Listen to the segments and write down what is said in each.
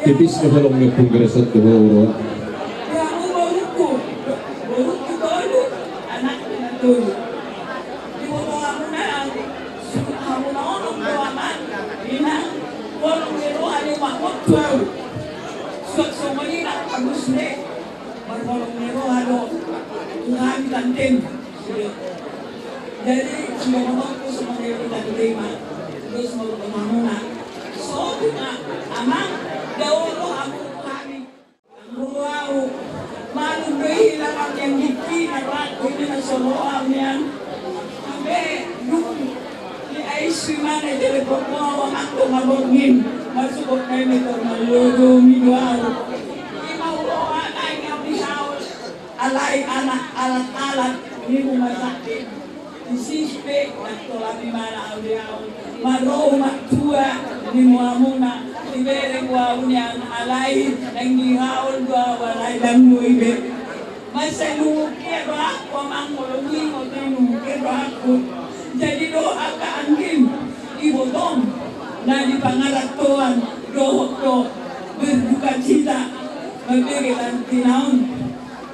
tipis na halong na progress at kawawa. Kaya ang baruk ko tolo, anak ko na tolo. Di mo ba mo na lang, ako na ako ng gawaman, inang, walang nero, ano makot 12. So malina, pag-usne, walang nero, ano, tungahan kantin. Jadi, sumagamot ko sa mga nero kantin, terus magpamamo na. So, amang, daolo ako kami. Wow, manuloy lang ang yung hiti na rato na sa loam yan. Sabi, yung i-aiswiman ay telepon ko ang ako mabongin. Masukot kayo nito, maludo, minuaw. Imauloan ay nga bisaw. Alay, anak, alat-alat, hindi mo masakit. Isispe, nagtulabi mana auliaw. Maro, matua, hindi mo amuna. Ibere kwa unyang alay, nangihaol kwa walay damuy be. Masalungu kero ako, mangulungi mo tinungu kero ako. Jadi doa kaangkin, ibu tom, na di pangaratuan, doa berduka cita, berberikan tinaun,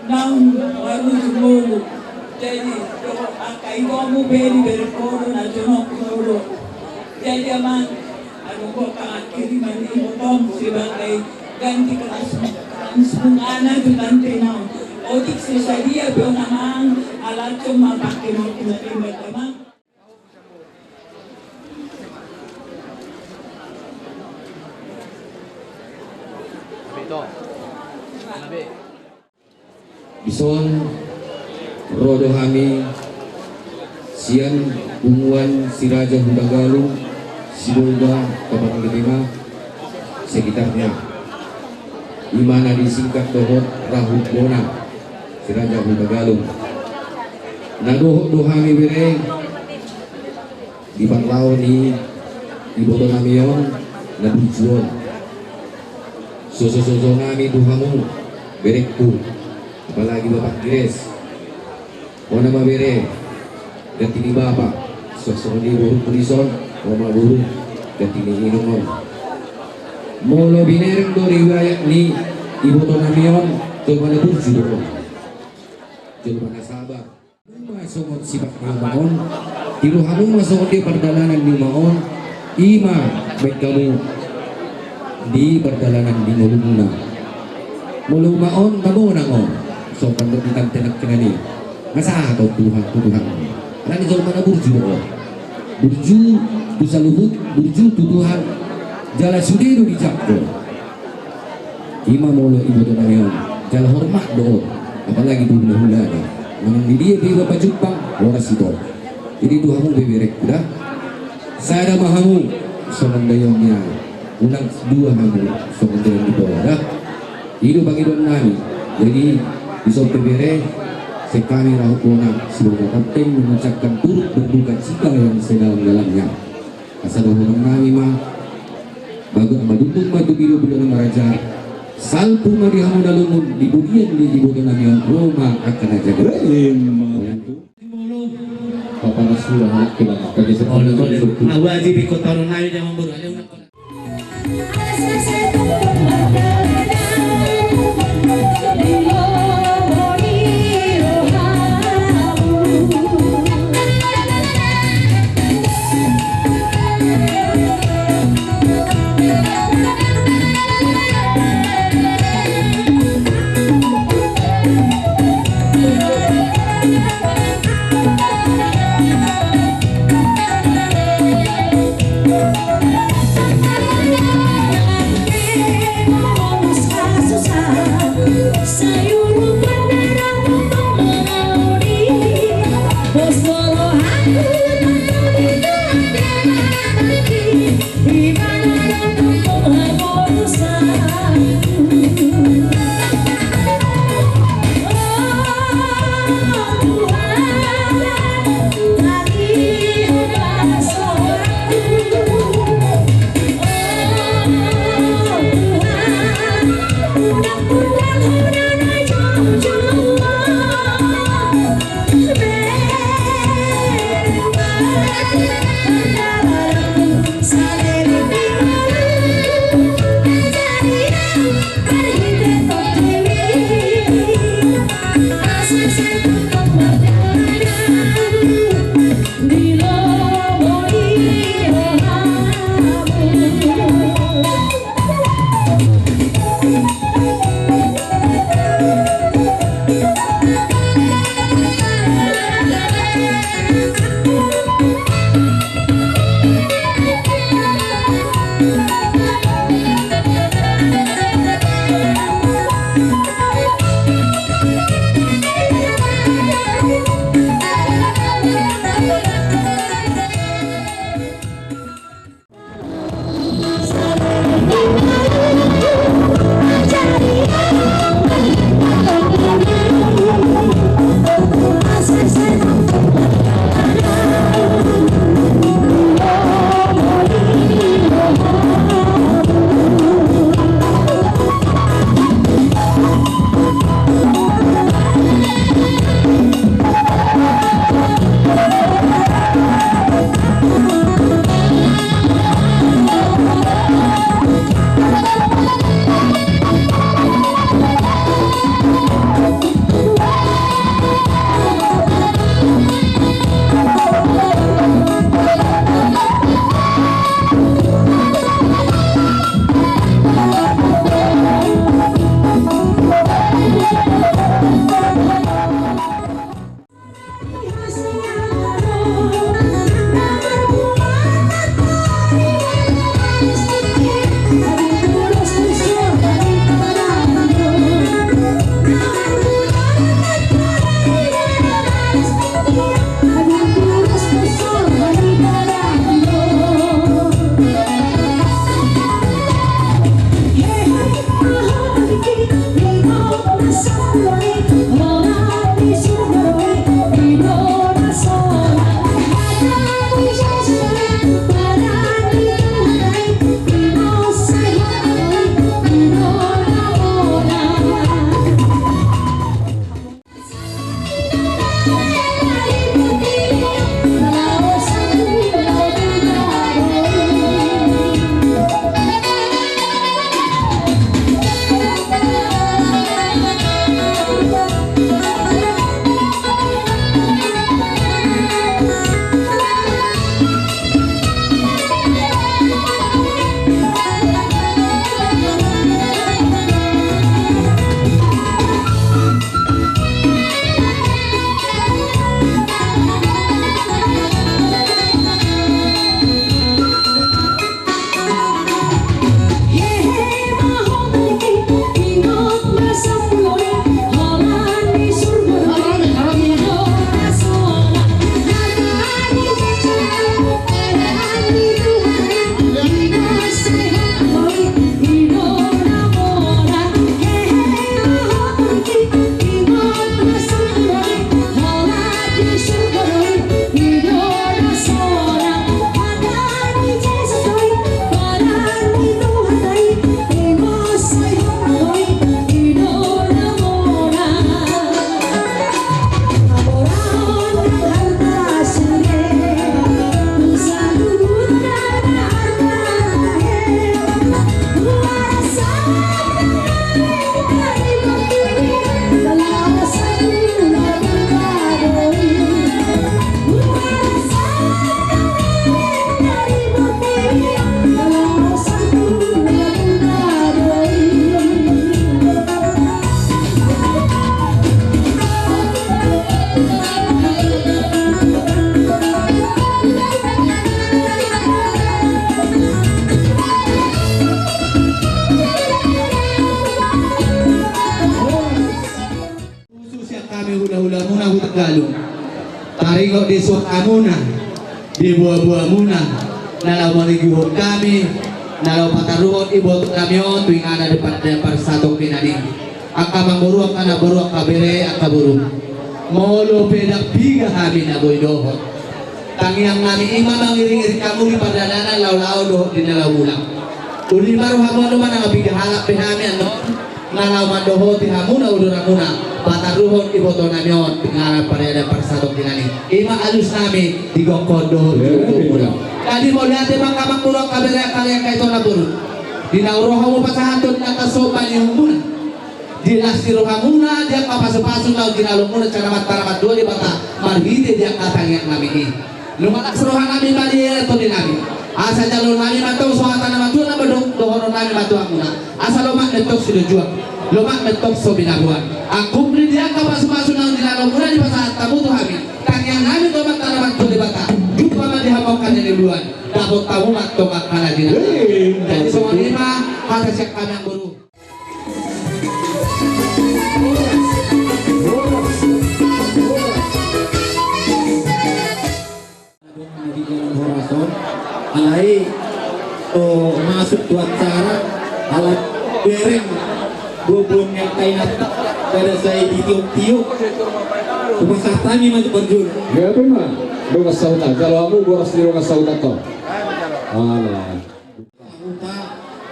naun baru semulu. Jadi doa kaidomu beri berkodo na jonok kodo. Jadi amang ano ko kiriman ni Tom sebagai ganti kelas mungana durante now. Odik sesadia bio namang alat cuma pakai mau kena teman. Bison rodo kami sian umuan si Raja Hudagalu Sibolga Kabupaten Ketima sekitarnya di mana disingkat dohot Rahut Bona si Raja Hudagalu na dohot dohami bere di Banglao ni di boto namion na tujuan soso nami duhamu berekku apalagi Bapak Gires Ona mabere dan tini Bapak sosok di buruk pulison Oma buruk dan tini inumon molo binereng do riwayat ni ibu tonamion to mana burju do to mana sabar masuk sifat maon tilu hamu masuk di perdalanan di maon ima baik kamu di perdalanan di mulumuna mulu maon tamu nangon so pandepitan tenak kenani masa atau Tuhan karena jauh mana burju dosa luhut burju Tuhan jala sudiru dijabdo ima molo ibu donayon jala hormat do apalagi hula nih nang dia bapak Jepang waras itu jadi Tuhanmu beberek udah saya mahamu somandayongnya unang dua hamu somandayong di bawah dah hidup bagi don nami jadi bisa beberek sekali Rahut Bona sebagai kapten mengucapkan turut berduka cita yang sedalam-dalamnya. Asal orang nami mah bagus madukung madu biru biru meraja salpu marihamu dalumun di budian di ibu nami Roma akan aja gerim. Papa Rasul anak kita kaki sekolah. Awaji di kota Ronai jangan beralih. Yeah. Maringo di suat amuna, di buah-buah muna, nalau maniguhon kami, nalau pataruhon ibu kamion, tuwing ana depan satok pinading. Angka mangburuak kana buruak kabere angka buruk. Molo pedak biga kami na boydohon. Tangiang nami ima mangiring-iring kamu di padananan lau-lau dohon di nalau ulang. Uli baru hamu naman ang biga halap pinami ano. Nalau mandoho ti hamuna uduramuna pataruhon iboto namion pingarap pada persatok dinani ima alus nami digongkondo kali mo lihat emang kamang pulong kabera kalian kaito na burun dinauroha mo pasahaton na kasopan yung muna dinasiro hamuna dia papaso-paso na ginalong muna caramat-caramat dua di bata marhide dia katang yang nami lumalak serohan nami bali to dinami asa jalur nami matong sohatan na matu na badong dohono nami matu amuna asa lomak netok sudah jual lomak netok so binabuan ang kumpli dia kapas-paso na ginalong muna di bata tamu to kami tangyang nami lomak tanaman to di bata jumpa man dihamokan ni luan dapat tamu matong kana dinami jadi semua lima kata siap kami yang buru alai masuk tuan cara alat bereng bubun yang kainat pada saya di tiup-tiup rumah satami maju berjul Ya memang, bunga sautan. Kalau kamu boros di bunga sautan toh. Alah.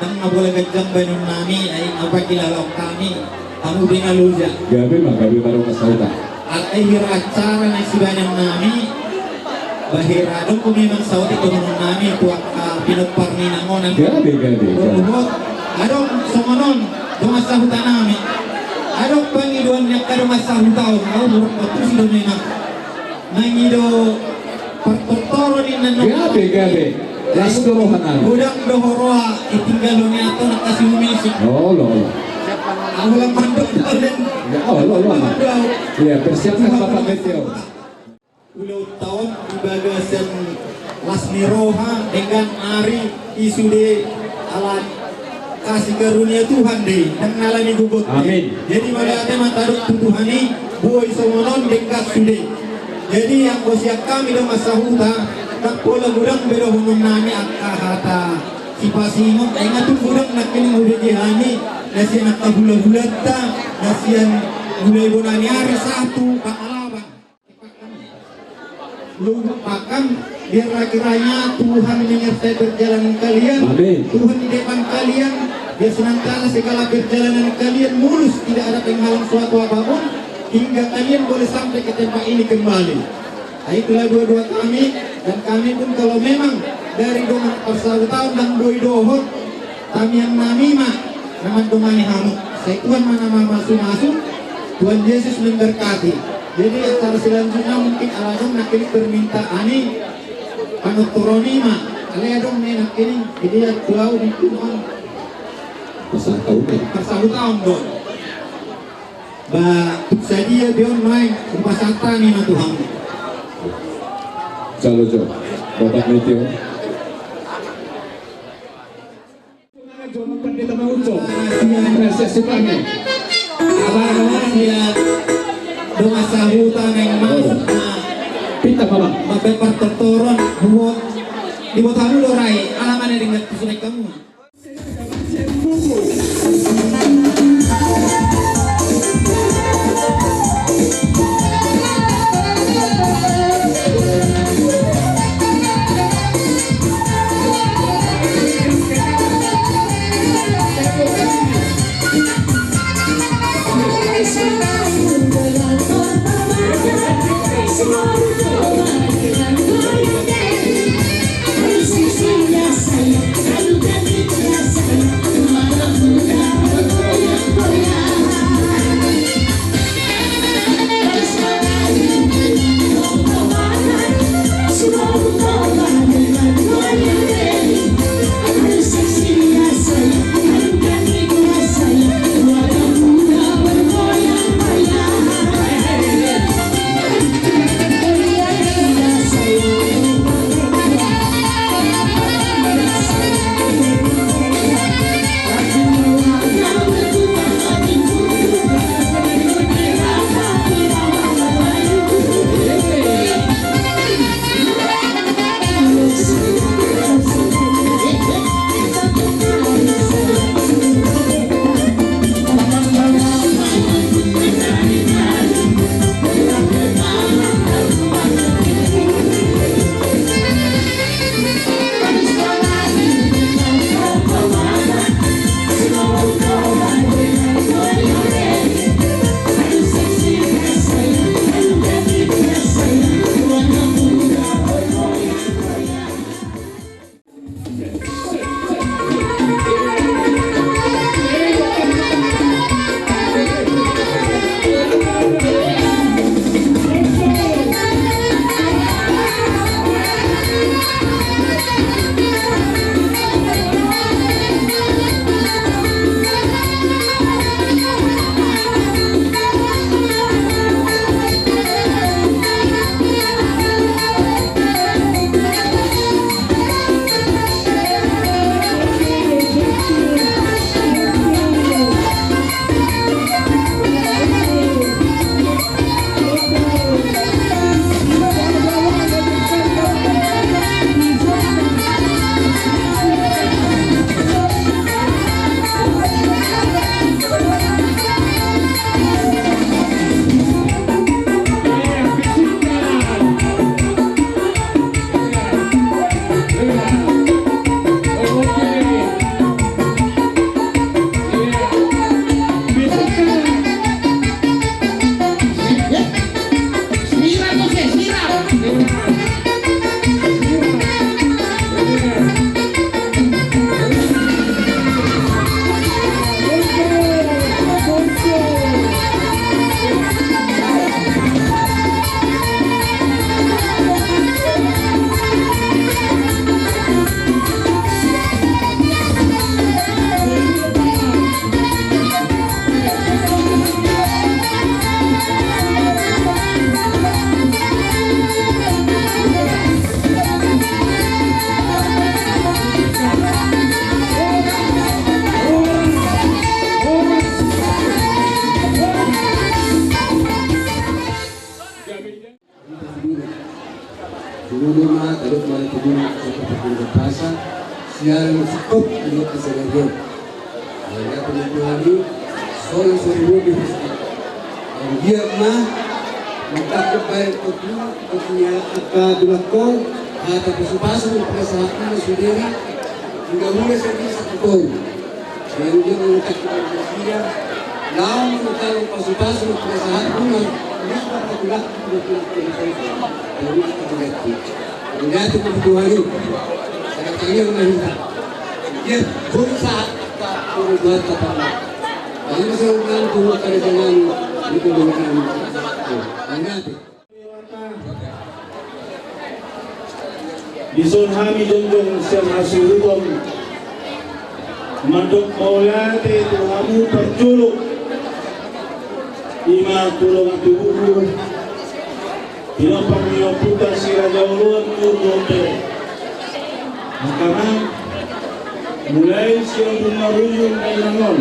Ang boleh gajang banun nami ay apa kilalok kami kamu dengan luja Ya memang, kami baru bunga sautan. alai acara na sibanang nami bahira dong kung memang sawat ito nung nami kuwak pinagpar ni nangonan Gabi. Rumot, adong sumanon, dumasahutan namin. Adong pangiduan niya ka dumasahutaw, ako buruk patus doon niya na. Nangido, partortoro ni nanong. Gabi. Lasturohan na. Udang dohoroha, itinggalo niya ito, nakasimumisik. Lolo. Ako lang mandok doon. Lolo. Ya, persiapkan Bapak Meteo. Ulau tahun ibagasan lasmiroha dengan ari isude alat kasih karunia Tuhan deh dan ngalami gugut. Amin. Jadi pada tema taruh tuduhani boy somonon dekat sude. Jadi yang bosiak kami dalam masa huta tak pola gudang bero hunung nami akahata si pasino ingat tuh gudang nak kini udah jihani nasi nak bulat-bulat ta nasian mulai bonani hari satu pakalabang lupakan biar kiranya Tuhan menyertai perjalanan kalian. Amin. Tuhan di depan kalian biar senantiasa segala perjalanan kalian mulus tidak ada penghalang suatu apapun hingga kalian boleh sampai ke tempat ini kembali. Nah, itulah dua-dua kami dan kami pun kalau memang dari doma persautan dan doi dohon kami yang namima naman domani hamu saya Tuhan mana masuk Tuhan Yesus memberkati. Jadi acara selanjutnya mungkin aladong nak ini permintaan ini panut turonima aladong nak ini jadi pulau di Tuhan persautan dong ba sadia dion main upasata ni na Tuhan Jo Bapak Meteo. Pendeta Mauco. Resesi kami. abaran dia dengan sahutan yang masuk Pita Bapak. mabepar tertoron buat dibuat hamu dorai alaman yang ingat kusunai kamu Saya Tulungan taruh mana tulungan seperti berpasa siang cukup untuk kesehatan. Mereka penyembuhani soal seribu di dia mah mentakut baik kopinya apa dulakol atau pasu-pasu perasaan sendiri hingga mulai sedih satu tahun. Yang dia mengucapkan dia lawan mental pasu-pasu perasaan pun bisa tergolak menjadi kebutuhan itu. Saya kali yang minta dia berusaha membuat apa. Kalau saya ulang dulu pada zaman itu dengan menjadi. Bison kami jonjong sama surutom mandok maulate tuhamu perculuk ima tulung tubuh pinopang putar si raja ulun turdote karena mulai siang bunaruyung kailangon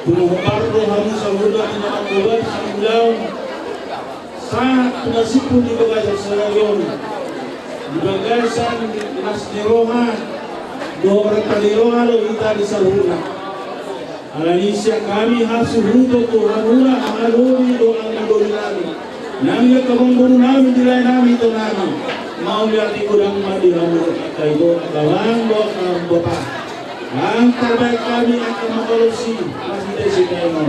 Pumuhardo hamu sahuda pinamakubat samulaw sa tunasipun di bagasan sarayon di bagasan nasdiroha doa kaliroha lo ita di sahuda alanisya kami hasuhudo to hanula amaluri doa nami nami kabamburu nami dilay nami to nami mau lihat kurang madi hamu kaito kawang doa kambapa ang terbaik kami akan mengoreksi masih desi kaino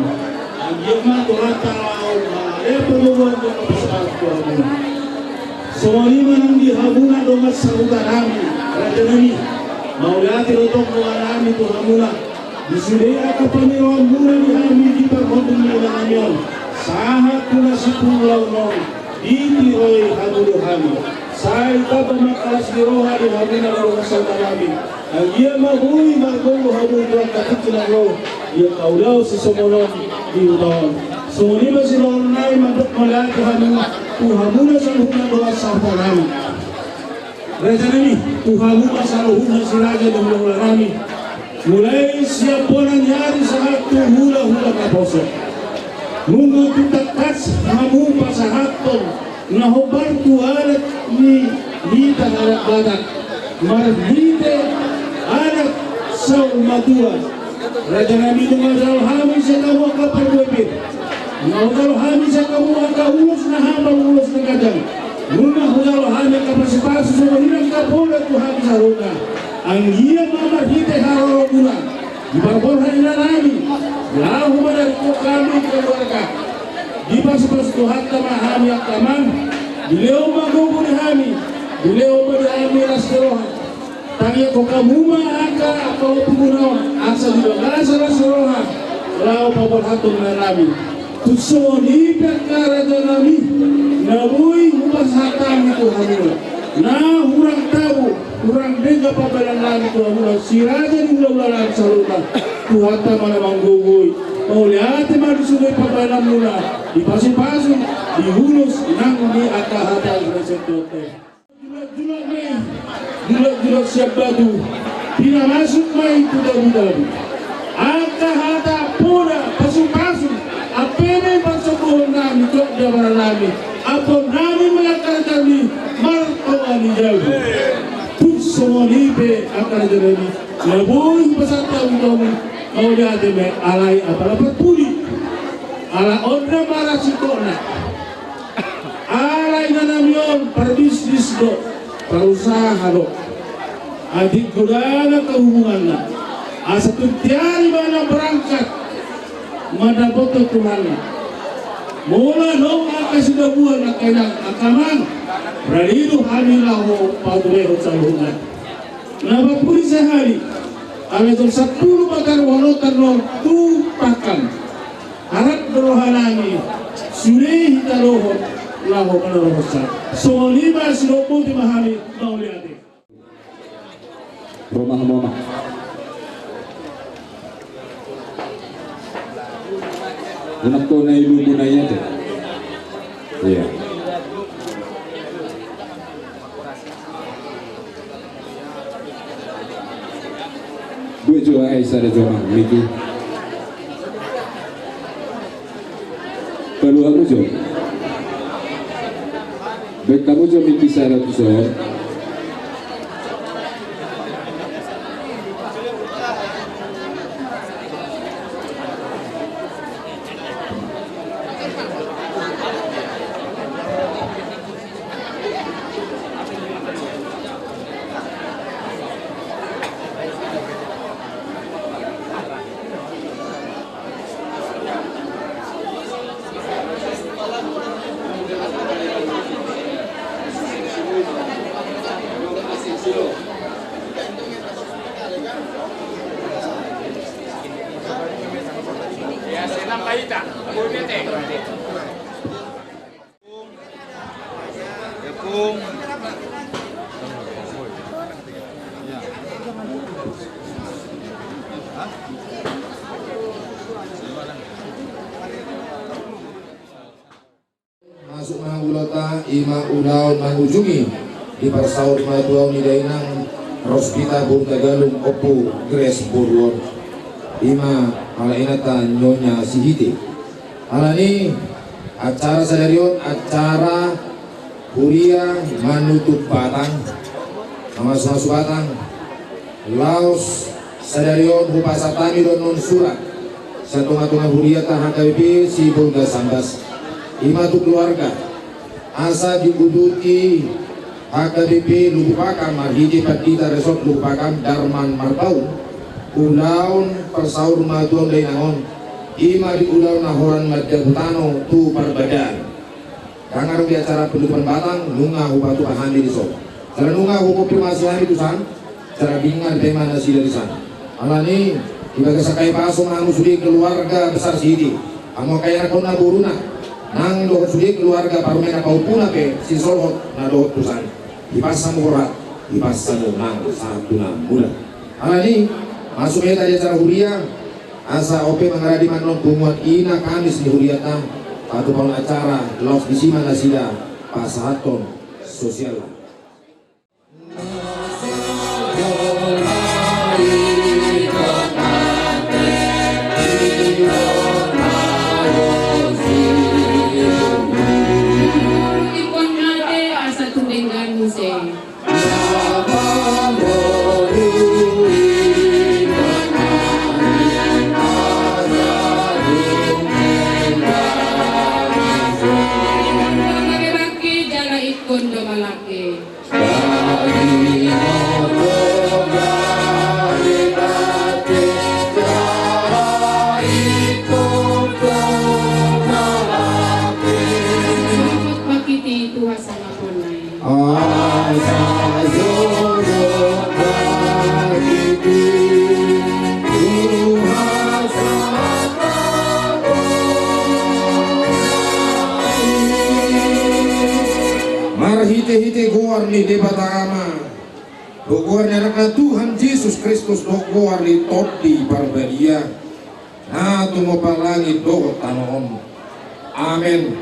ang yema Tuhan tahu perluan dengan besar Tuhan semua ini yang dihabuna dengan salutan kami raja nami mau lihat untuk doa kami Tuhan mula disini akan pemiruan mula di kami di perhubungan mula kami sahat pula sipulau non ditiroi hadulu kami saya tak makalas diroha di habuna dengan salutan kami ang iya mabuhi margongo habang doang katikilang lo iya kaudaw si Somonon di utawan so ni ba si Ronay mandok malaki tuhamuna sa luhuna doa sa nami Raja nami tuhamuna sa luhuna si Raja ng luhuna nami mulai siya po nangyari sa hatong hula-hula kaposo mga tutakas hamupa sa hatong nahobar tualat ni Nita Harap-Batak marhite anak sa umatua raja nami dumadal hami sa kawa kapagwepit dumadal hami sa kawa kaulos na habang ulos na kadang muna hudal hami kapasipaso sa mahilang kapola to hami sa runa ang iya mamarhite haroroguna ibarborhan na nami lahu manarito kami keluarga di pas-pas Tuhan tama hami ang taman dileo maguguni hami dileo hami rastrohan tanya ko kamuma aka kau pumunaw asa di bagasa rasroha lao paborhatong na nami tusoni pagkaraja nami nabuy hupas hatang ito hamula na hurang tao hurang dega pabalan nami ito hamula si raja ni mula-mula sa lupa tuhata manamang gugoy mauliate malusugoy pabalan mula ipasipasok dihulus nang di akahatang resentote Julak siap batu pinasok may tudaw-daw akahata puna pasok-pasok apene pagsabuhon namin ito dabaran namin apon namin mga karatami marto alijaw pugsumonipe ang karatami nabuhin pasataw ito mauliate may alay apalapat puli alaon na marasito na alay na namin para bisnis do para usaha do adik gudana kehubungan na asa tutiari mana berangkat madapat Tuhan mula nong akasidabuhan na kailang akaman ralido hamilaho padureho sa lunan nabapuri sa hari alatong 10 pagkarwanotan no tupakan harap berohanami surehi taroho laho manorohosan so lima silopo di mahali mauliate Rumah-rumah anak ko na ilubo na yan iya gue juga Aisyah ada jomah Miki perlu aku jom baik kamu jom untuk bicara besar. Masuk mangulata ima udaun mangujungi di parsaur maduau ni dainang Rospita Burda Galung Opu Grace Burwon ima ala inata nyonya sihiti ala ni acara sadarion acara huria manutup batang masuk batang laos sadarion hupasatami don non surat satunga-tunga huria tahan KBP si Burda Sambas ima tu keluarga asa diuduti HKBP lupakan marhiji patita resort lupakan Darman Martau ulaun persaur maduang dainangon ima di ulaun nahoran madagutano tu parbadan kangar di acara penutupan batang nunga hubatu ahandi di so cara nunga hukumasi ahandi tu san cara bingan tema nasi dari sana alani dibaga sakai paso mangu sudi keluarga besar sidi amo kaya kona buruna nang dohot sudi keluarga parumena paupuna pe si solhot na dohot tusan ipasang urat ipasang nang satu nang bulan alani masuk tadi acara huria asa ope mengaradi manon pumuat ina kamis di huriata atau pang acara los di sima nasida pasaton sosial hite-hite goar ni debatama goar ni anak Tuhan Yesus Kristus goar ni todi barbadia na tumopalangi dohot tanon amen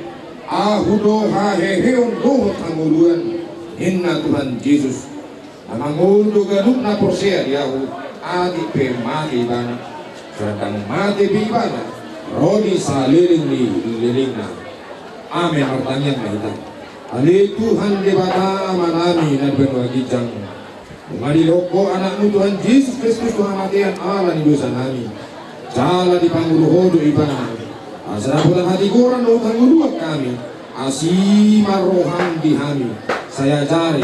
ahudo haheheon dohot anguluan inna Tuhan Yesus amangundo ganuk na porsia yahu adi pe mati bana sedang mati bibana rodi saliring ni liring na amen artanya kita Ali Tuhan debata manami dan berbagi jang Mengadiloko anakmu Tuhan Yesus Kristus Tuhan matian Allah di dosa nami Jala di panggulu hodo ibana Asana pulang hati koran do tanggulu kami Asima rohan di hami Saya cari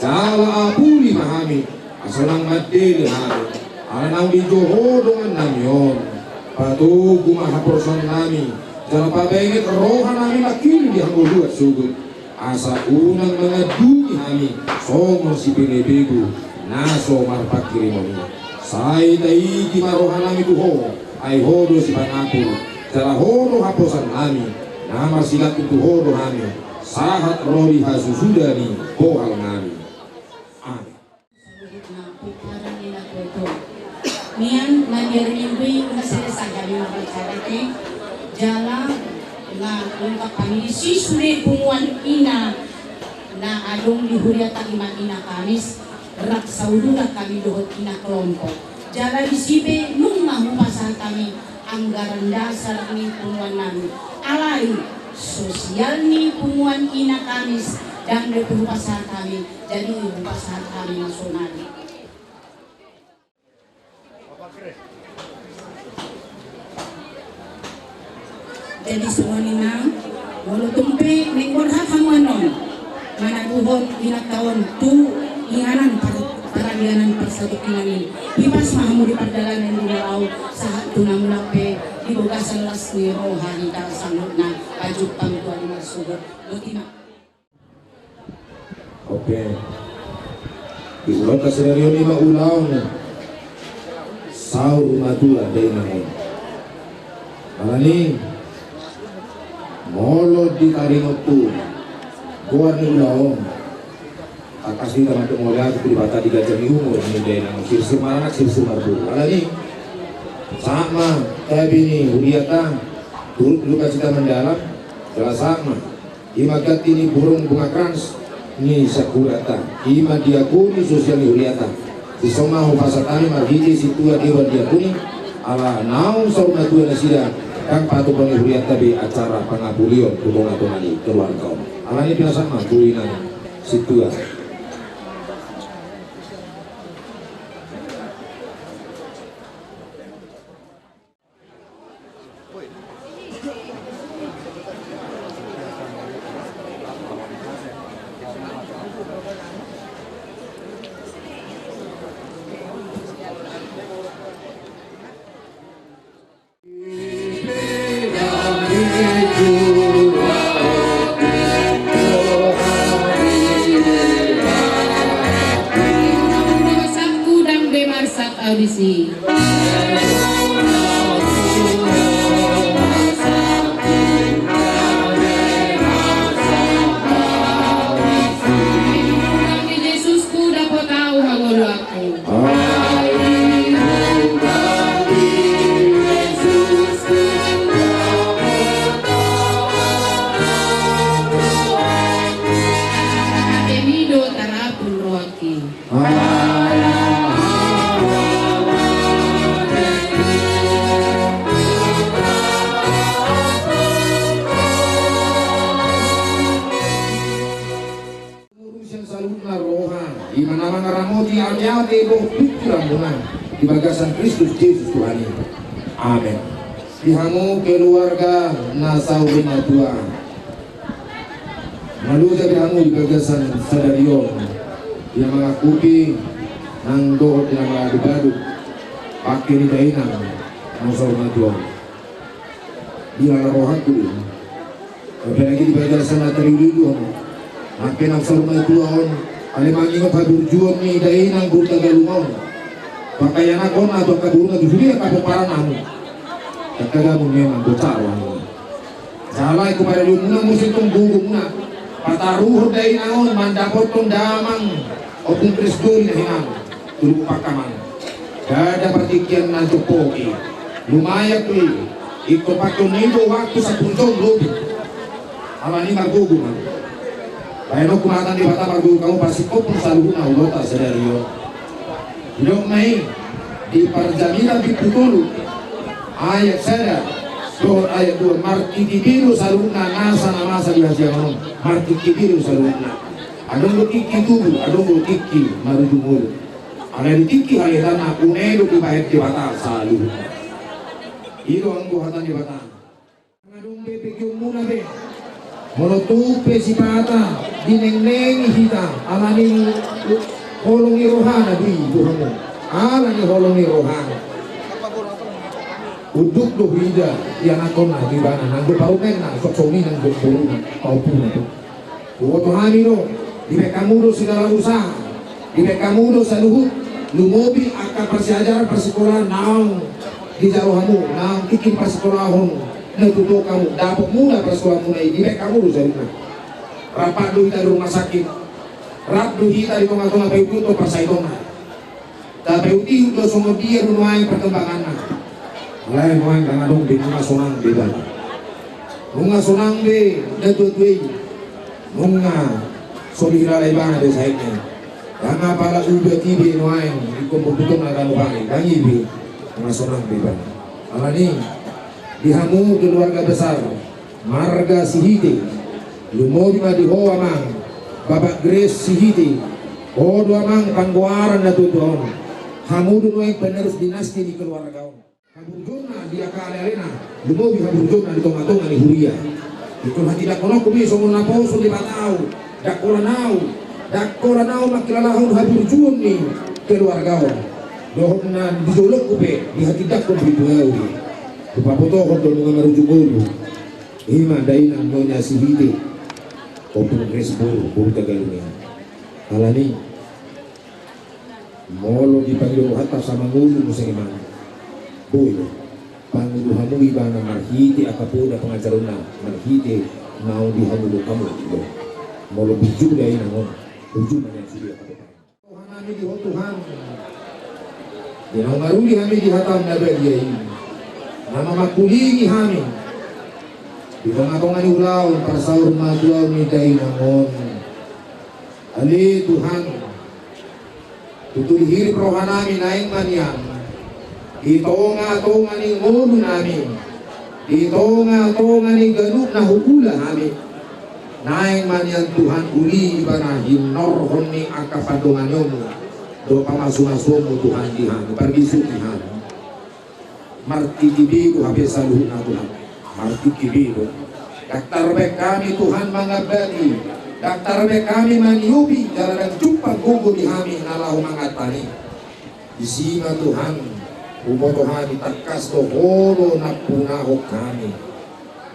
Jala apuli mahami Asalang madeli hami Alanang di johodongan namion Patugu mahaprosan nami Jala pabengit rohan nami makili di hanggulu sugut asa unang mga dumi hami somor si pinebego naso marpakiri mo say taigi marohan nami tuho ay hodo si panapul tara hodo haposan nami namar silat itu hodo hami sahat roli hasusuda ni pohal nami amin nian nandirimbi kasih kami mabicarate jala na lengkap kami si suri pumuan ina na adong di huriata iman ina kamis rak saudura kami dohot ina kelompok jala disibe nung mahumasan kami anggaran dasar ni pumuan nami alai sosial ni pumuan ina kamis dan berupasahan kami jadi berupasahan kami nasional. Jadi semua nina walau tumpe nengorha kamuanon managuhon inataon tu inganan para dianan persatu kinani ibas mahamu di perdalanan di laau saat tunamulape di bogasan las ni rohani dal sanutna pajuk pangtua di masugot lutina. Oke. Di ulang kasenaryo ni maulaw saur madula day na ngayon. Malani molo di taringot tu buar ni ulaw akas di tamat mula di bata di gajah ni umur ni day na sirsir maranak sirsir marbu. Malani sama tabi ni huriata turut luka cita mendalam jelas sama imagat ini burung bunga krans ni sakurata ima diakuni sosial huriata disoma hupasatani marhiji situa dewa diakuni ala naung sauna tua nasida kang patu poni huriata be acara pangabulion kubonga tonani keluarga ala ini biasa mah kulinan situa. Audisi. Kami Yesusku dapat tahu hangulu aku. Emido tarapun roaki. Di mana ramoti alyate doh pikiran bunga di bagasan Kristus Yesus Tuhan. Amin. Dihamu keluarga nasau bina tua malu jadi hamu di bagasan sadarion yang mengakuti nang doh yang mengadu-adu pakai ni dainang nasau matua dia rohaku apalagi di bagasan atriudu makin nasau matua alimangi ko pagurjuan ni dahil ng buta galumon pakaian ako na ito kaburungan dusuli ang kapuparan mo kagkagamon niya ang butawa salay ko para yun muna musin itong gugong na pataruhod dahil naon mandapot itong damang o kung presdol na hinang tulog pakaman kada patikyan na tupoki lumayak ko ito patunido waktu sa puntong lubi alani magugungan. Bayan kumatan di bata margu kamu pasti kopun selalu na ulota sederio. Dok mai di parjamina di putulu ayat sada so ayat 2 marti kibiru selalu na nasa na masa di hasil manom marti kibiru selalu na adong kiki tubuh adong kiki marujumul ada di kiki haliran aku nedo di bayat di bata selalu itu anggo hatan di bata ngadong bebek yung muna be monotupe si pata dineng-neng hita alani holong ni rohana di buhamu alani holong ni rohana uduk do hida yang akon na di bana nang parumen na soksoni nang bulu na paupu na to uto hamino di bekamudo segala usaha di bekamudo sa luhut lumobi akan persiajar persekolahan naong di jarohamu naong ikin persekolahon natuto kamu dapat muna persekolah muna di kamu dari mana rapat dulu kita di rumah sakit rap dulu kita di tengah-tengah PUT atau persaitona tapi PUT itu semua dia rumah perkembangan lain orang dengan dong di rumah sonang di bawah rumah sonang di datutui rumah solira lebana di saitnya karena para udah tiba nuain di komputer akan ubangi lagi di rumah sonang di bawah alani dihamu keluarga besar marga sihite lumobi ma dihowa mang Bapak Grace Sihiti, Odo amang pangguaran na tutuon. Hamudo no yung penerus dinasti di keluarga. Haburjona dia kaalena, lumobi haburjona di tonga-tonga ni Huria. Ito na tidak kono kumiso mo na poso di batao. Dakora nao makilalahon haburjon ni keluarga. Dohon na dijolok kupe di hati dakon biduaw. Kupapoto ko doon mga marujugolo. Ima dainan nonya Sihiti. Open Grace Puro Tagalungan. Alani molo dipanggil hatta sama ngulu mo sa imang boy panguduhan mo iba na marhiti akapoda pengajaran na marhiti naon dihamulo kamu molo biju dahil nangon biju na yan sudia Tuhan kami di Tuhan dinangaruli kami di hatam na belia ini nama makulingi kami di tengah-tengah ni ulau para sahur maduaw ni dahil nangon ali Tuhan tutulihir roha namin naing manyan itonga-tonga ni ngono namin itonga-tonga ni ganuk na hukula namin naing manyan Tuhan uli iba na hinorhon ni akapadungan mo do pamasu-masu mo Tuhan dihan pergisu Tuhan marti kibigo habis saluh na Tuhan marti kibigo daktar bek kami Tuhan mangabali Daktar kami maniubi jalan jumpa gugu di kami nalahu mangatani. Isima Tuhan, umoto kami takas to holo na punahok kami.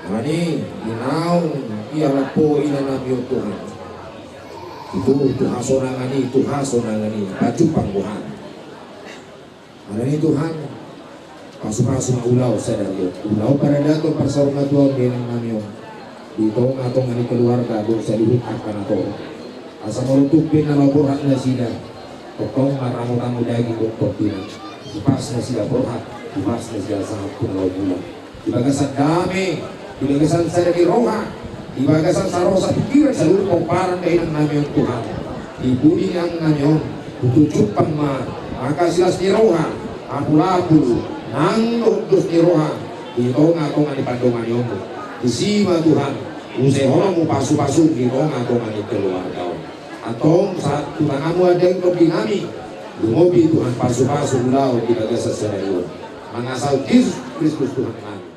Ani inaon ialah po inanamyo Tuhan. Itu hasonangani, baju pangguhan. Ani Tuhan, pasu-pasu ulau sadari. Ulau para dato parsarunga Tuhan dinang namyo. Dito atong ani keluarga do sa lihut akan ato asa marutupin na laborhat na sila tokong maramo-ramo daging doktor tina ipas na sila borhat ipas na sila sa hapon na bulan ibagasan dami ibagasan sa roha ibagasan sa rosa pikiran sa lupong parang dahilan namin ang Tuhan ibuli ang nanyon tutujupan ma makasilas ni roha apul-apul nang dos ni roha dito nga atong ani pandungan yun isima Tuhan, usai orang mau pasu-pasu di rong atau ngani keluarga. Atau saat Tuhan kamu ada yang lebih kami, lumobi Tuhan pasu-pasu ulau di bagas sesuatu. Mengasal Kristus Tuhan kami.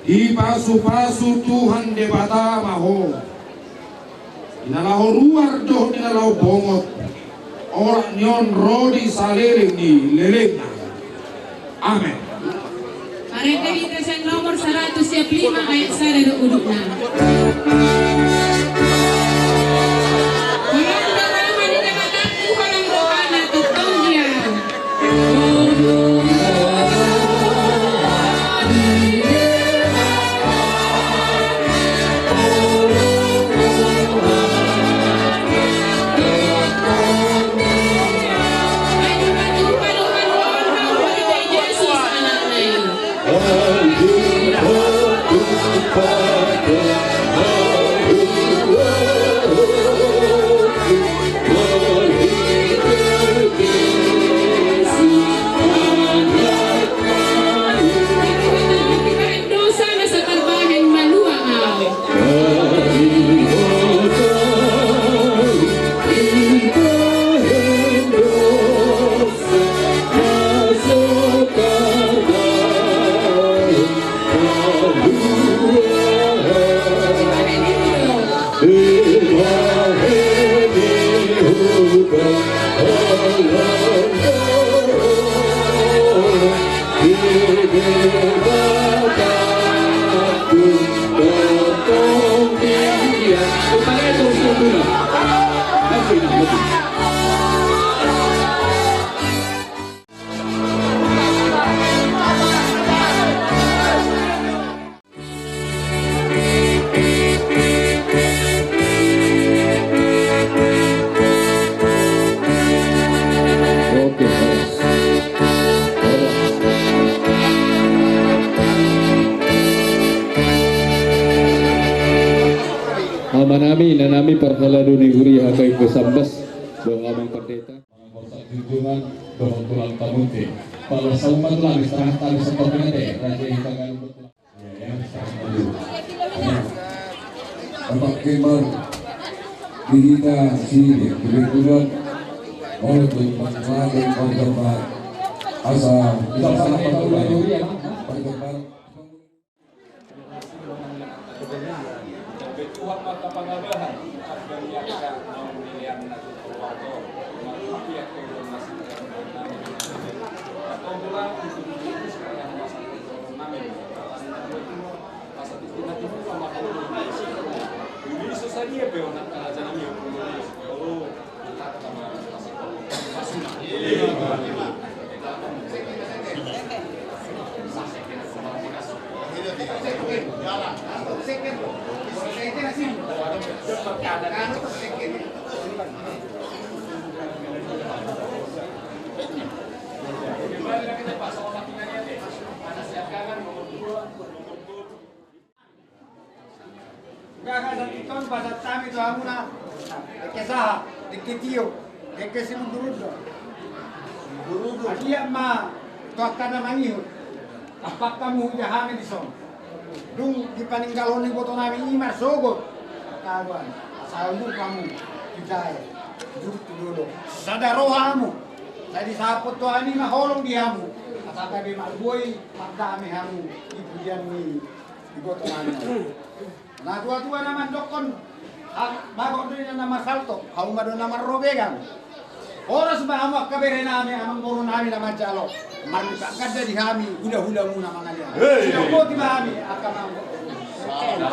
Di pasu-pasu Tuhan de bata maho inalaho ruar doh inalaho bongot orang nyon rodi saliring ni lelengna. Amin. Mereka kita nomor 105 ayat 1 udukna. lebih. Oke, Amanami nanami perheladu di huri hakai kesambas bengamang pendeta mengangkosat junjungan berhubungan tamunte kalau sauman lang istirahat tali seperti nanti raja yang tangan ya istirahat dulu Bapak Kemal Dihita Sini kebetulan untuk mengenai perkembangan asa perkembangan Kakak bahasa kami itu hamuna, kesah, dikitiyo, dikasih mendurudo. Dia mah tuh karena mangihut. Apa kamu jahame di son? Dung di paninggalon ni boto nami imar sogot. Kawan, asal lu kamu dijaya. Dulu. Sadaro hamu. Tadi sapot tuh ani mah holong diamu. Asal kabe malboy, magdami hamu. Ibudian ni di boto nami. Nah tua-tua nama dokon, bago din nama salto, kau mado nama robegan. Oras ba amak kabere nami amang guru nami nama jalo. Manika kada di kami hula-hula muna mga liya. Sino di ba kami akan ambo.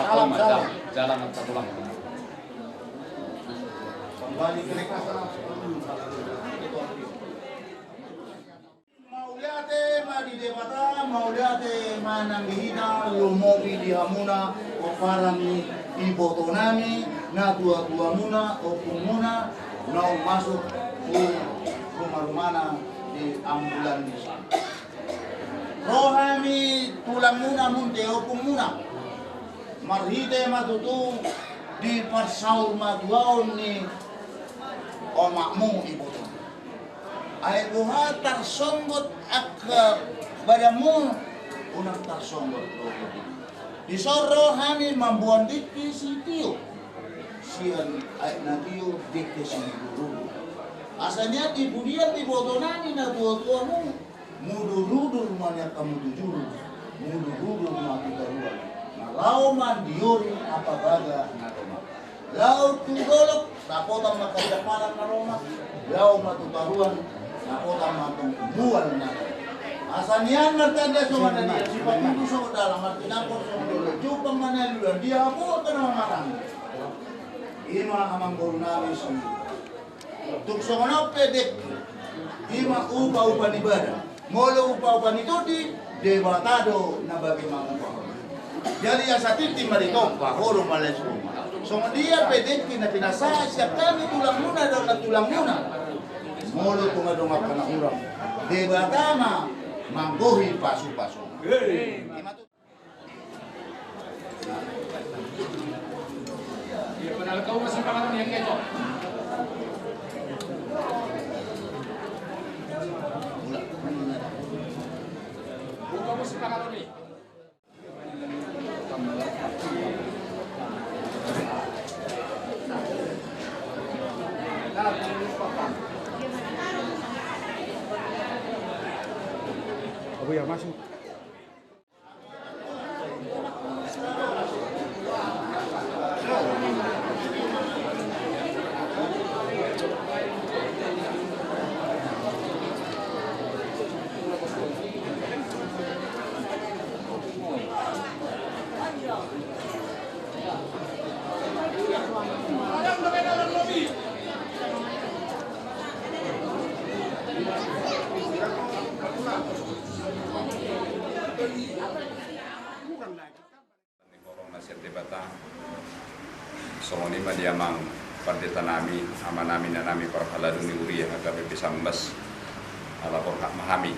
Salam salam. jalan atau pulang. Kembali ke rekasa. Mauliate madidebata, mauliate mananggihina, lumobi di hamuna, o parami ibotonami, na tua-tua muna, o pumuna, na masuk di rumah-rumahna di ambulan di sana. Rohami tulang muna munte o pumuna, marhite matutu di parsaul maduaon ni o makmu iboton. Ay buha tarsonggot ak badamu unang tarsonggot di soro hani mambuan dikti si Tio sian ay na Tio dikti si Guru asanya di budian di botonani na tua-tua mu mudur-mudur manya kamu tujuru mudur-mudur mati karuan na lau man diori apa baga na roma lau tugolok tapotang makadapalan na roma lau matutaruan nakota matong buwan na. Asanian martanda so manani si paputo so dalam martinapor so dolo jupang manalulan dia mo ka na mamarang. Ima amang guru namin so. Tukso na pedek. Ima upa ibadah. Molo upa nitudi debatado na bagi mga upa. Jadi sa titi maritong pahoro malayso. So dia pedek na pinasa siya kami tulang muna daw na tulang muna. Molo tumadungap ka na urang. Diba tama? Manggohi pasu-pasu. Iya, kenal kau masih pangalan yang keco. Buka masih pangalan ni. Abu ya masuk. nasihat debata songonima diamang pardeta nami ama nami na nami para haladuni uri yang agak bepisambas ala hak mahami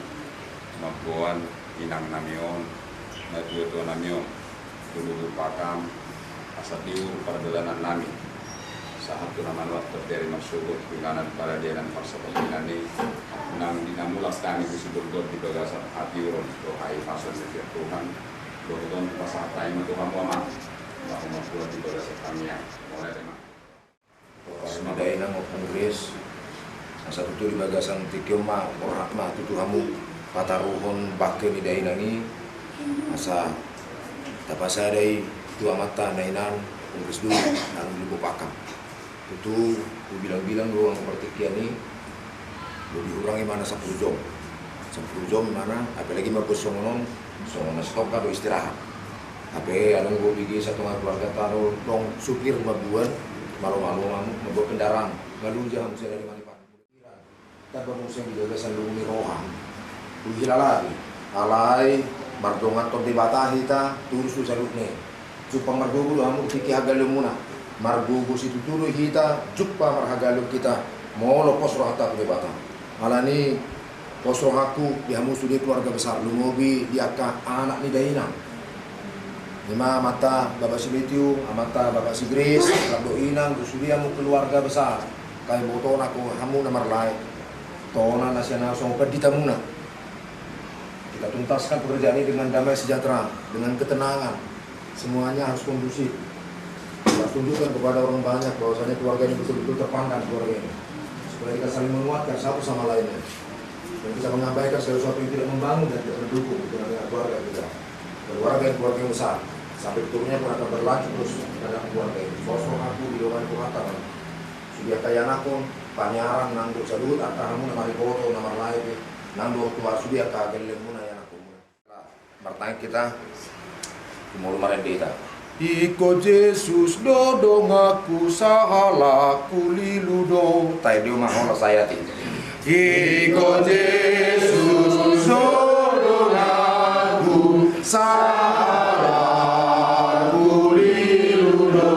mampuan inang namion natuto namion dulu pakam asal diur para dolanan nami saat tu nama waktu dari masyukur pinganan para dia dan paksa pembinani nang dinamulak kami disebut God di bagasan hati urun dohai pasal setiap Tuhan dohon pasal taim Tuhan Muhammad bahwa masyukur di bagasan kami yang oleh tema Semadain ang Inggris asa tutu di bagasan tikyoma rahmat tutuhamu pataruhon bakke ni dainangi asa tapasadai tua mata nainan Inggris dulu nang lubu pakam itu bilang-bilang ruang pertikian ini diurangi mana 10 jam mana apalagi mau songonon stop atau istirahat tapi alang gue bikin satu keluarga taruh dong supir mabuan malu-malu membawa kendaraan lalu jangan bisa dari mana pak kita bermusim di gagasan lumi roham ujilah lagi alai mardongan top debata kita turus tu salutnya supaya margogo hamu fikih hagal lumuna margogo situ turu kita jumpa marhagaluk kita mau lepas rohata debata alani posro aku dihamu sudah keluarga besar lumobi diaka anak ni daina lima mata bapak si Betiu mata bapak si Grace rado inang sudah hamu keluarga besar kai boton aku hamu namar lain tona nasional song peditamuna kita tuntaskan pekerjaan ini dengan damai sejahtera dengan ketenangan semuanya harus kondusif kita tunjukkan kepada orang banyak bahwasanya keluarga ini betul-betul terpandang keluarga ini supaya kita saling menguatkan satu sama lainnya dan bisa menyampaikan sesuatu yang tidak membangun dan tidak mendukung dengan keluarga kita keluarga yang besar sampai turunnya pun akan berlanjut terus dalam keluarga ini sosok aku di doang kuhatan sudah kaya nakon panyaran nanggo salut akamu nama ripoto nama lain nanggo tua sudah kagel muna yang aku bertanya kita mau lumayan beda Iko Yesus dodong aku sahala kuliludo tay dia mahola saya ti Iko Yesus dodong aku sahala kuliludo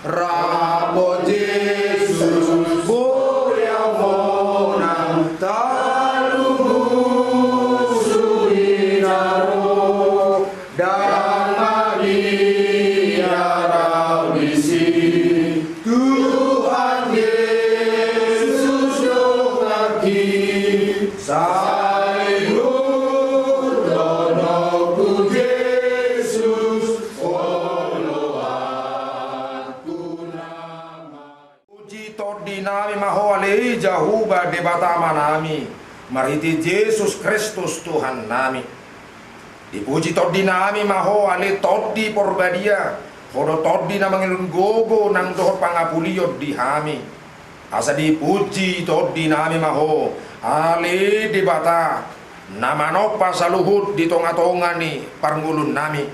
Rapo Yesus boya monang talumu suinaro dan Tuhan Yesus dong lagi sayur donoku Yesus olo aku nama Puji todi nami mahoale jahuba debata manami mariti Yesus Kristus Tuhan nami dipuji todi nami mahoale todi porbadia Kodo todi na mangilun gogo nang dohot pangapuliyod di hami asa dipuji todi nami maho ali dibata namanopa sa luhut di tonga-tonga ni parngulun nami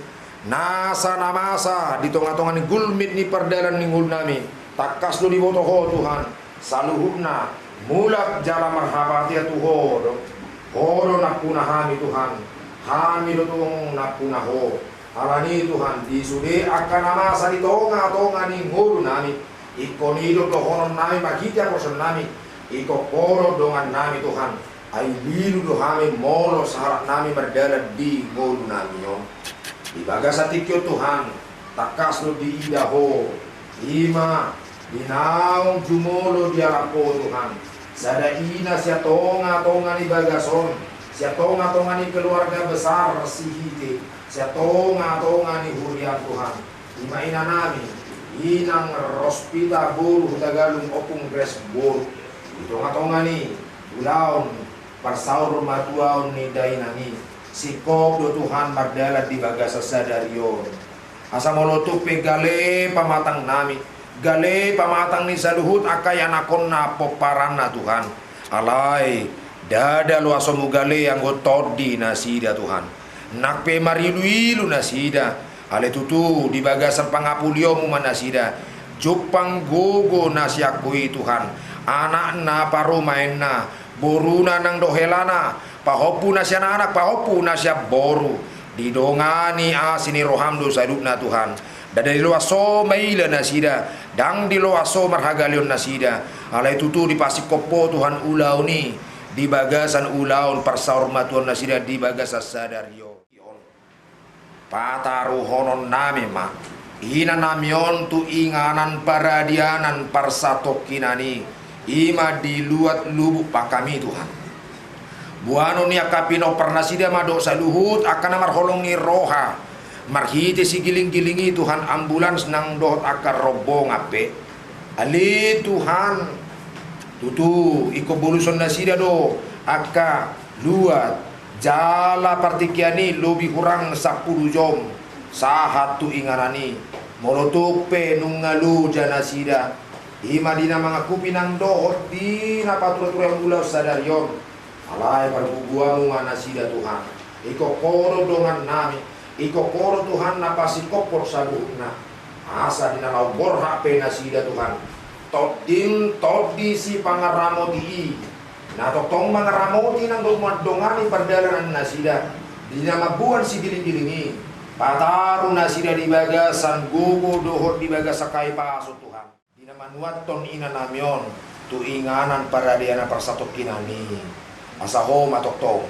nasa namasa di tonga-tonga ni gulmit ni perdalan ni ngul nami takas lo di botoho Tuhan saluhutna mulak jala marhabati atuho hodo nakuna hami Tuhan hami do tong nakuna ho alani Tuhan disude akan namasa di tonga-tonga ni ngulu nami iko nido dohonon nami makita kosan nami iko poro dongan nami Tuhan ay lilu dohami molo saharat nami berdalat di ngulu nami yo di bagasa tikyo Tuhan takas lo di idaho lima dinaong jumolo di alapo Tuhan sada ina siya tonga-tonga ni bagason siya tonga-tonga ni keluarga besar si hite siya tonga-tonga ni hurian Tuhan lima ina nami inang rospita buru tagalung opung gres buru di tonga-tonga ni ulaon parsaur matuaon ni dainani sikop do Tuhan magdalat di bagasa sadarion asa molotupe gale pamatang nami gale pamatang ni saluhut akay anakon na poparan na Tuhan alay dada lu asomu gale yang gotodi na sida Tuhan nakpe marilu-ilu na sida ale tutu di bagasan pangapulyo mo man na sida jupang gogo na siyakui Tuhan anak na parumain na boruna nang dohelana pahopu na siya na anak pahopu na siya boru didongani asini rohamdo sadupna Tuhan. Dan dari loaso maila nasida, dang di loaso marhagalion nasida. Alai tutu di pasik kopo Tuhan ulau ni, di bagasan ulaun parsaurma Tuhan nasida di bagas sadario. Pataruhonon nami ma, ina namion tu inganan paradianan parsatokinani, ima diluat lubuk pakami Tuhan. Buano ni akapino pernasida madok saluhut akan marholong ni roha. Marhite si giling-gilingi Tuhan ambulans nang dohot akar robong ape. Ali Tuhan tutu iko boluson nasida do aka luat jala partikiani lebih kurang 10 jom sahat tu ingarani molotope nungalu janasida ima dina mangakupi nang dohot dina patura-tura ulau sadarion alai parbubuamu manasida Tuhan iko koro dongan nami iko koro Tuhan napasi kopor sabuhna asa dina lau borha penasida Tuhan todin todi si pangaramoti na totong mangaramoti nang dongani perdalanan nasida dina mabuan si giling-gilingi pataru nasida di bagasan gugu dohot di bagasakai paso Tuhan dina manuat ton ina namion tu inganan paradiana parsatokinani asa ho matotong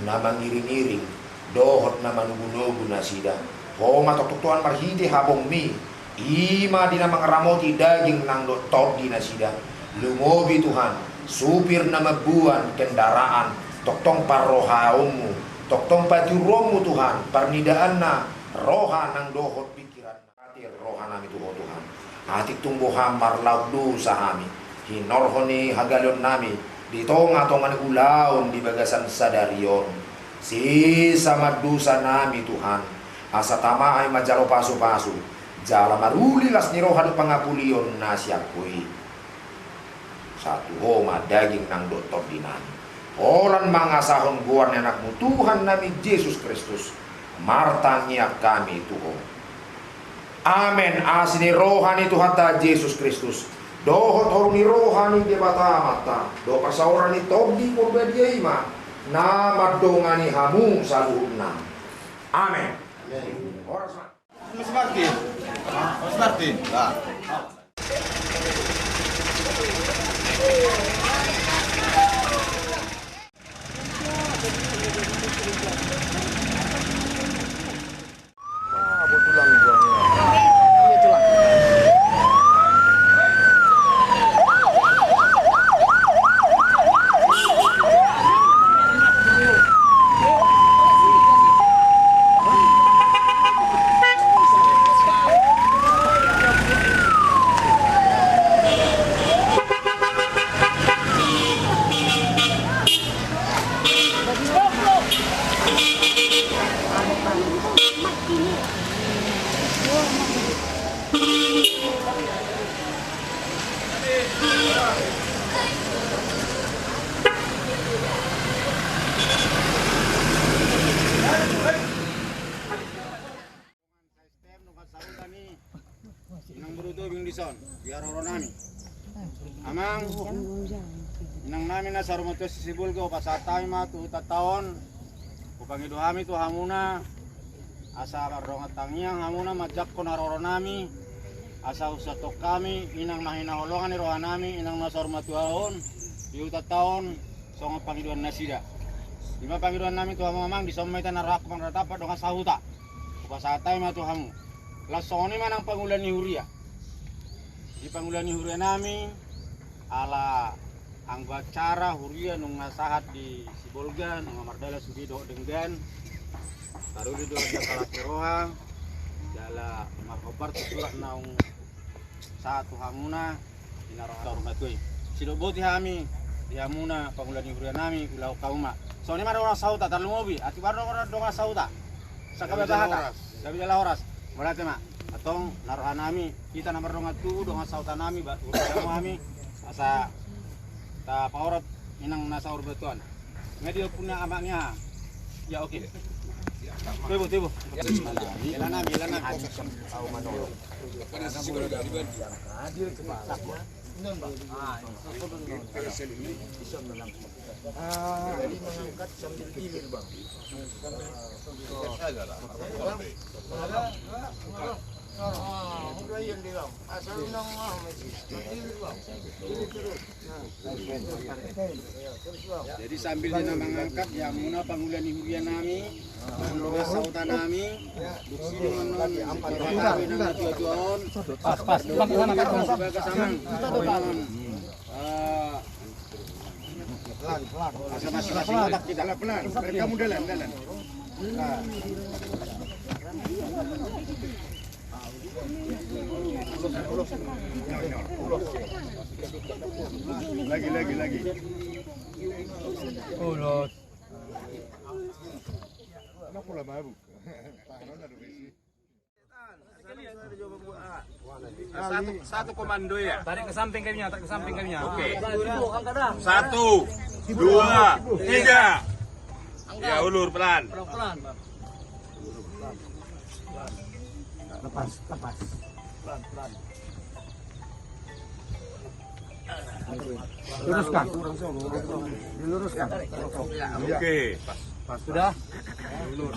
na mangiring-iring dohot na manugunugu nasida ho matototuan marhide habong mi ima dina mangaramoti daging nang dotot di nasida lumobi Tuhan supir na mabuan kendaraan toktong parrohaummu toktong pajuromu Tuhan parnidaan na roha nang dohot pikiran hatir roha nami Tuhan atik tumbuh hamar lauddu sahami hinorhoni hagalion nami ditonga-tongan ulaun di bagasan sadarion si sama dosa nami Tuhan asa tamaay majalo pasu-pasu jala maruli las ni roha do pangapulion nasyakui satu homa daging nang dotot dinami olan mangasahon buan anakmu Tuhan nami Yesus Kristus martanya kami Tuhan amen asini rohani Tuhan ta Yesus Kristus dohot horuni rohani di mata do pasaurani tobdi porbediaima nama dongani hamu saluhna amen Horas Mas Martin. Mas Martin. Nah. Inang beruto bing dison, biar orang nami. Amang, inang nami na sa rumoto sisibul ko pasatay ma tu tatawan. Kupangido kami tu hamuna. Asa rongat tangyang hamuna majak ko na roro nami. Asa usatok kami inang mahinaholongan ni rohan nami inang nasa rumatuahon. Yu tatawan songo pangiduan nasida. Lima pangiduan nami tu hamamang disomaitan narak pangratapat dengan sahuta. Pasatay ma tu hamu. Lasoni manang pangulan ni Huria. Di pangulan ni Huria nami ala anggacara Huria nung nasahat di Sibolga nung mardala sudido denggan taruh di doa kala keroha jala marhobar surat naung satu hamuna inaroha rumah tuh sido boti hami di hamuna pangulan ni Huria nami ulau kauma soalnya mana orang sauta tarlu mobi ati baru orang donga sauta sakabe bahata gabi jala horas berarti mak atong naruhan nami kita nomor dongat tu dongat sautan nami batu kami asa ta paurot inang nasa urbatuan medio punya amaknya ya oke tibu ilana tahu manolo Jadi mengangkat sambil gilir bang. Jadi sambil dina mengangkat ya muna pangulan hurian nami, pangulan sautan nami, sini menon ampat tujuan. Pas. Masing-masing otak kita pelan. Kamu dalam. Lagi. Ulos. Ano pula baru? Satu komando ya. Tarik ke samping kayaknya. Oke. 1, 2, 3. Ya ulur pelan. Lepas. Pelan. Luruskan. Diluruskan. Oke. Pas. Sudah. Ulur.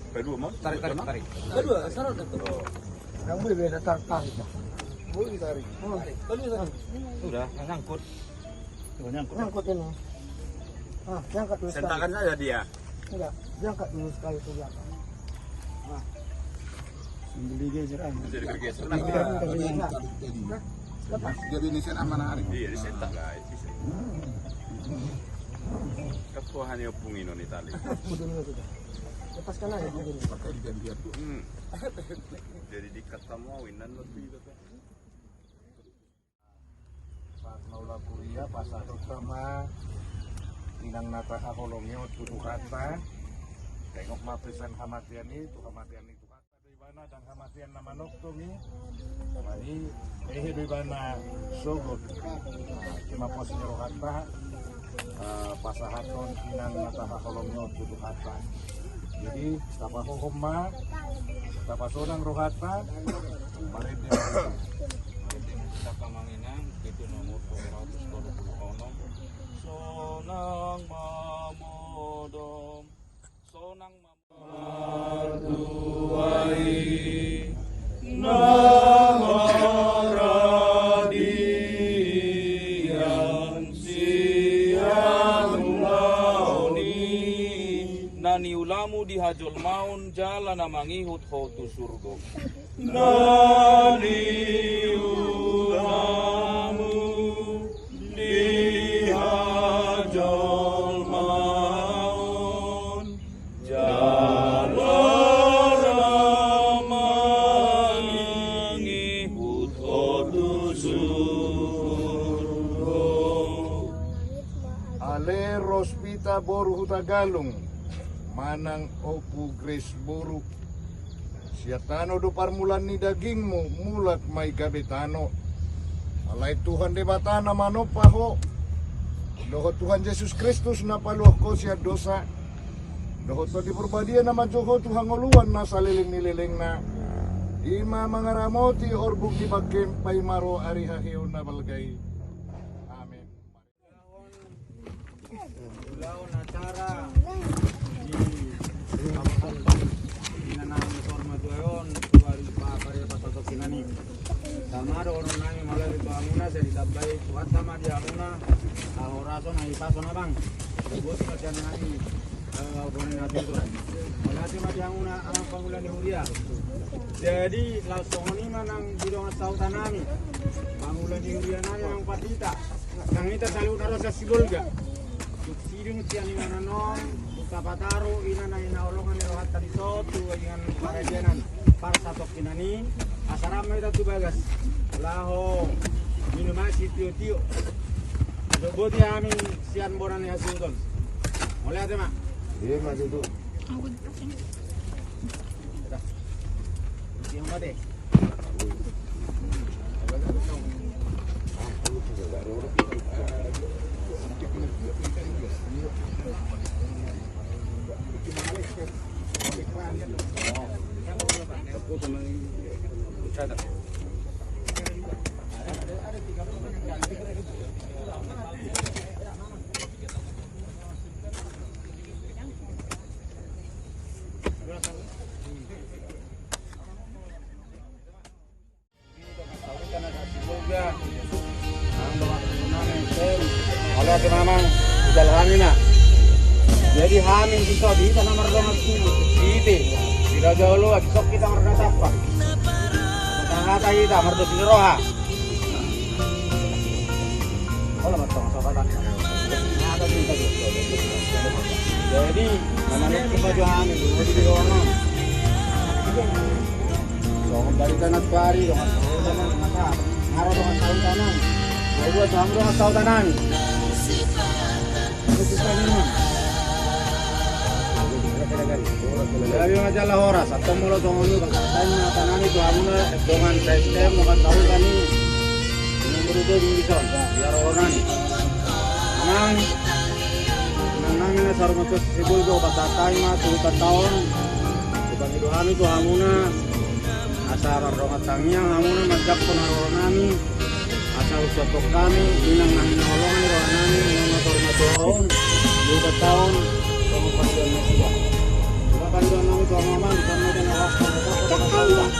Kedua mau? Tarik. Kedua, sarot itu. Yang boleh beda tarik. Boleh tarik. Sudah, nyangkut. Nyangkut ini. Diangkat dulu. Sentakan saja dia. Enggak, diangkat dulu sekali ke belakang. Nah. Digeser aja. Lepas. Jadi ini sen aman hari. Iya, disentak lah. Kepuahan yo pungin ini tali. Lepaskan aja begini. Pakai diganti tuh. Jadi diketamuin dan lebih itu. Pas maula kuliah pas utama inang nata akolongnya tuduh kata. Tengok mapisan kematian itu kata dari mana dan kematian nama noktomi. Mari dari mana sogot. Cuma posnya rohata. Pasahaton inang nata akolongnya tuduh kata. Jadi tapa hukumma, tapa sonang rohata, mari dia kita kamanginang itu nomor 226. Sonang mamodom, sonang mamoduai, nani ulamu di hajol maun jalan mangihut hotu surgo. Nani ulamu di hajol maun jalan mangihut hotu surgo. Ale rospita boru hutagalung manang opu gres buruk siatano do parmulan ni dagingmu mulat may gabetano alay Tuhan de batana manopaho doho Tuhan Yesus Kristus na paluh ko siya dosa doho to di perbadian na majoho Tuhan ngoluan na saliling nililing na ima mangaramoti orbuk di bagkem pay maro ari hahiw na balgay. Amen. Ulaon acara Tamaro orang nami malah itu amuna saya ditabai kuat sama dia amuna ahoraso nahi paso na bang bos macam nami boleh nanti tu malah cuma dia amuna anak pangulan di Huria jadi langsung ni manang bidang sautan nami pangulan di Huria nami yang patita yang kita selalu naros sibol ga sidung tiang mana non kapataro ina na inaolongan ni rohat tadi sotu dengan parajanan para satok kinani asarama ita tu bagas laho minum air tio boti amin sian boran ya sudon mulai ada mak iya mas itu yang mati ada Oleh ke mamang udal hamin na. Jadi hamin kita di sana marga siti. Tidak jauh lu sok kita marga tapak. Kata kita marga siroha. Kalau matang sahabat. Jadi namanya kita jual hamin di sana. So kembali tanah pari dengan teman mata. Harus dengan tahun tanam. Ayo sama dengan tahun tanam. Dari majalah horas atau mulo tongoni katanya tanah itu amuna dengan sistem makan tahu kami yang berubah di bison biar orang nang ini sarung macam sibul itu kata taima tuh tahun bukan itu kami itu amuna asal rokat tangnya amuna majak pun orang kami asal usatok kami inang nang nolong ni orang kami yang motor tahun 2 tahun kamu panjang masih. Kan doang nang itu amaman sama dengan orang